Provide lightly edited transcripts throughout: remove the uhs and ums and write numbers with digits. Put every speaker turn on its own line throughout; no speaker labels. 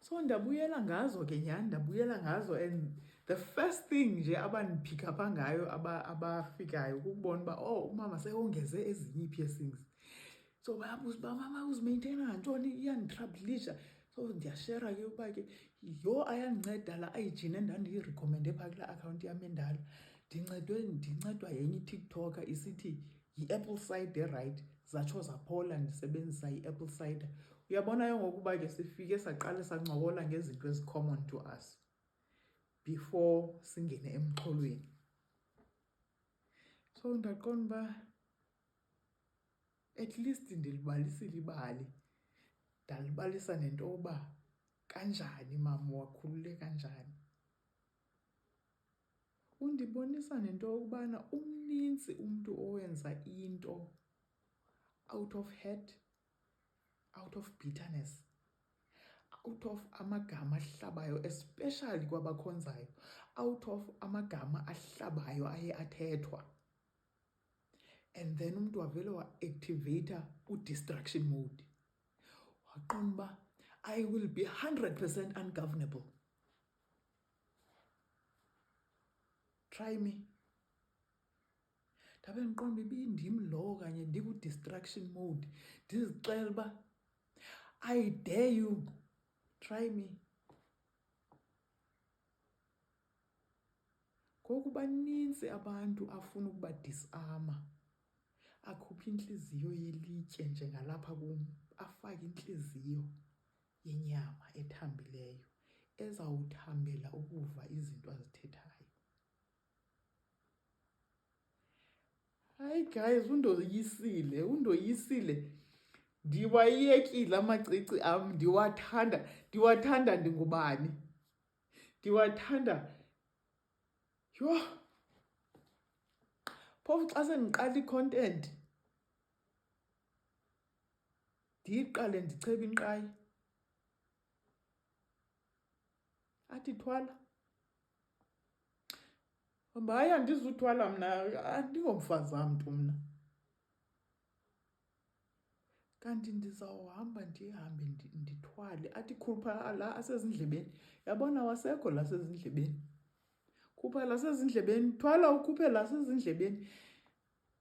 So ndabuyela ngazo ke nyhani, ndabuyela ngazo, and the first thing nje abandiphikha apha ngayo abafikayo kukubona uba umama seyongeze ezinye ii-piercings. So bayabuza uba mama uzimeyintheyina ngantoni, iyanditrablisha. So ndiyashera ke uba ke ayandinceda la ayijini endandiyirekhomende phaa kulaa akhawunti yam endala. Ndincedwa yenye iTikToker isithi yi-apple cider right, zatsho zaphola ndisebenzisa i-apple cider. Uyabona ke ngoku uba ke sifike saqale sancokola ngezinto ezi-common to us before singene emxholweni. So ndaqonda uba at least ndilibalisile ibali, ndalibalisa nento yoba kanjani mama, wakhululeka kanjani. Undibonisa nento yokubana umnintsi umntu owenza into out of hurt, out of bitterness, out of amagama ahlabayo, especially kwabakhonzayo, out of amagama ahlabayo aye athethwa. And then umntu wavele wa-activator u-distraction mode. Waqonda uba I will be 100% ungovernable. Try me. Ndabe ndiqonda ibindim lo kanye ndiku-distraction mode, ndizixela uba I dare you, try me. Ngoku banintsi abantu afuna ukuba disarma, akhuphe intliziyo yelitye njengalapha kum, afake intliziyo yenyama ethambileyo ezawuthambela ukuva izinto azithethayo. Hayi guys, undoyisile. Ndiwayekile amacici am, ndiwathanda ndingubani. Ndiwathanda, phofu xa sendiqala i-content ndiyiqale ndichebe inqayi, athi thwala. Hayi, andizuthwala mna, andingomfazi wamntu mna. Kanti ndizawuhamba ndihambe ndithwale, athi khupha la asezindlebeni. Yabona wasekho la asezindlebeni. Khupha la asezindlebeni, thwala ukhuphe la asezindlebeni.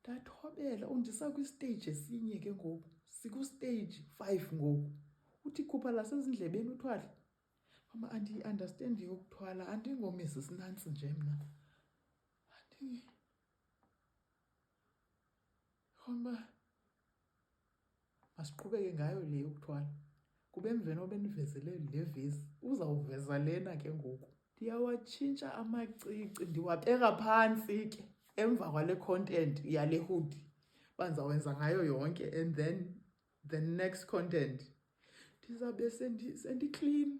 Ndathobela, ndisakwistage esinye ke ngoku, sikustage 5 ngoku. Uthi khupha la asezindlebeni uthwale. Mama, andiyi-understand yokuthwala, andingoMrs Nantsi nje mna. Khomba masiqhubeke ngayo le yokuthwala. Kube emveni obe ndivezele le vesi, uzawuveza lena ke ngoku. Ndiyawatshintsha amacici, ndiwabeka phantsi ke emva kwale content yale hoodie. Uba ndizawwenza ngayo yonke, and then the next content ndizawube sendi-clean.